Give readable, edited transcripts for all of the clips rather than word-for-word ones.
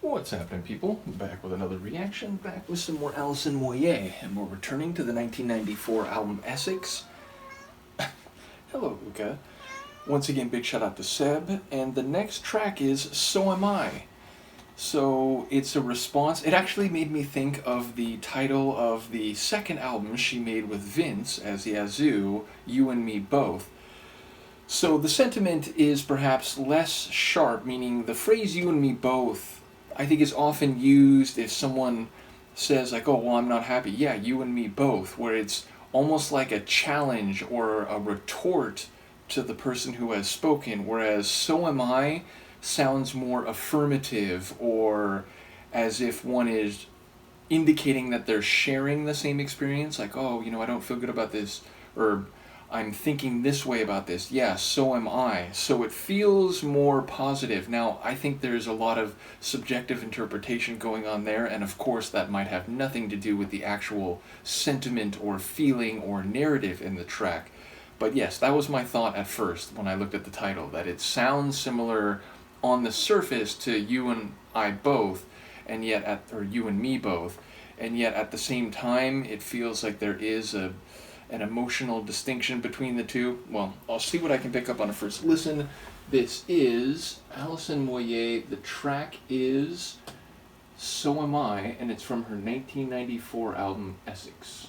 What's happening, people? Back with another reaction, back with some more Alison Moyet, and we're returning to the 1994 album Essex. Hello, Luca. Once again, big shout out to Seb, and the next track is So Am I. So it's a response. It actually made me think of the title of the second album she made with Vince as Yazoo, You and Me Both. So the sentiment is perhaps less sharp, meaning the phrase you and me both, I think, is often used if someone says, like, oh, well, I'm not happy. Yeah, you and me both, where it's almost like a challenge or a retort to the person who has spoken, whereas so am I sounds more affirmative, or as if one is indicating that they're sharing the same experience, like, oh, I don't feel good about this, or I'm thinking this way about this. Yeah, so am I. So it feels more positive. Now, I think there's a lot of subjective interpretation going on there, and of course that might have nothing to do with the actual sentiment or feeling or narrative in the track. But yes, that was my thought at first when I looked at the title, that it sounds similar on the surface to You and I Both, and yet or You and Me Both, and yet at the same time it feels like there is an emotional distinction between the two. Well, I'll see what I can pick up on a first listen. This is Alison Moyet. The track is So Am I, and it's from her 1994 album Essex.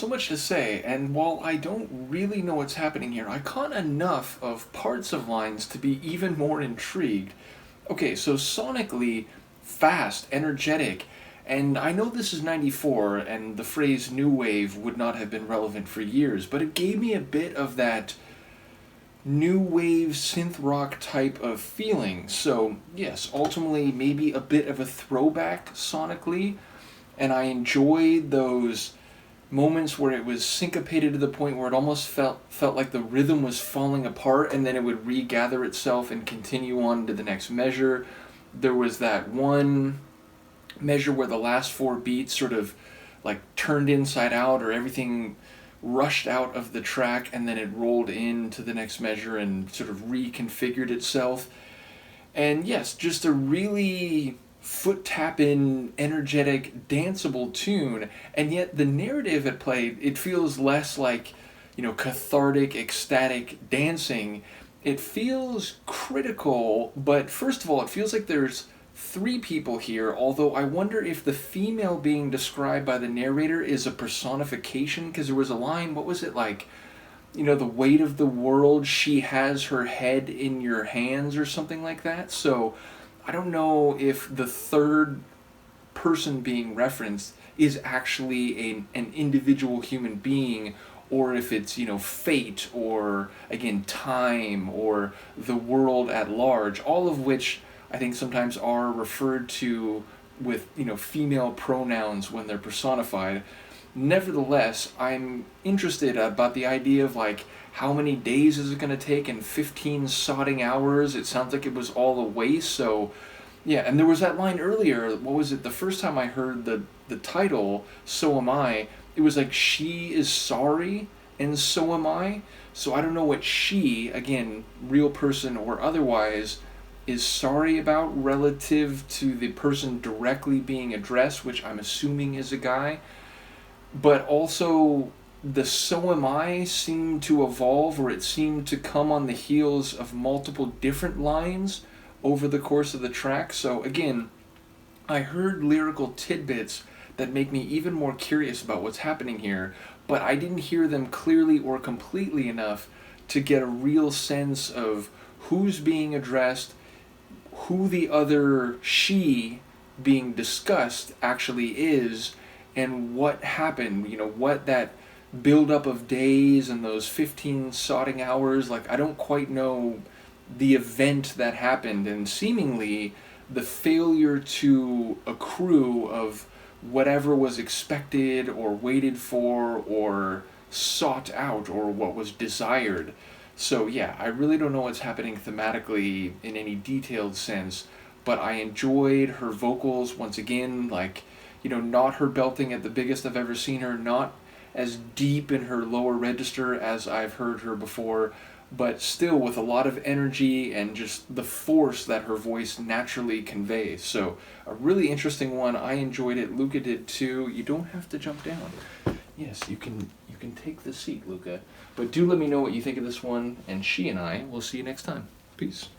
So much to say, and while I don't really know what's happening here, I caught enough of parts of lines to be even more intrigued. Okay, so sonically, fast, energetic, and I know this is 94, and the phrase new wave would not have been relevant for years, but it gave me a bit of that new wave synth rock type of feeling. So, yes, ultimately, maybe a bit of a throwback sonically, and I enjoyed those moments where it was syncopated to the point where it almost felt like the rhythm was falling apart, and then it would regather itself and continue on to the next measure. There was that one measure where the last four beats sort of like turned inside out, or everything rushed out of the track and then it rolled into the next measure and sort of reconfigured itself. And yes, just a really foot tapping, energetic, danceable tune, and yet the narrative at play, it feels less like, cathartic, ecstatic dancing. It feels critical, but first of all, it feels like there's three people here, although I wonder if the female being described by the narrator is a personification, because there was a line, what was it like? The weight of the world, she has her head in your hands, or something like that. So I don't know if the third person being referenced is actually an individual human being, or if it's, fate, or, again, time, or the world at large, all of which I think sometimes are referred to with, female pronouns when they're personified. Nevertheless, I'm interested about the idea of, like, how many days is it going to take and 15 sodding hours? It sounds like it was all a waste, so yeah. And there was that line earlier, what was it, the first time I heard the title, So Am I, it was like, she is sorry and so am I. So I don't know what she, again, real person or otherwise, is sorry about relative to the person directly being addressed, which I'm assuming is a guy. But also, the so am I seemed to evolve, or it seemed to come on the heels of multiple different lines over the course of the track. So again, I heard lyrical tidbits that make me even more curious about what's happening here, but I didn't hear them clearly or completely enough to get a real sense of who's being addressed, who the other she being discussed actually is, and what happened, what that build-up of days and those 15 sodding hours, like, I don't quite know the event that happened, and seemingly the failure to accrue of whatever was expected or waited for or sought out or what was desired. So yeah, I really don't know what's happening thematically in any detailed sense, but I enjoyed her vocals once again, like, not her belting at the biggest I've ever seen her, not as deep in her lower register as I've heard her before, but still with a lot of energy and just the force that her voice naturally conveys. So a really interesting one. I enjoyed it. Luca did too. You don't have to jump down. Yes, you can take the seat, Luca. But do let me know what you think of this one, and she and I will see you next time. Peace.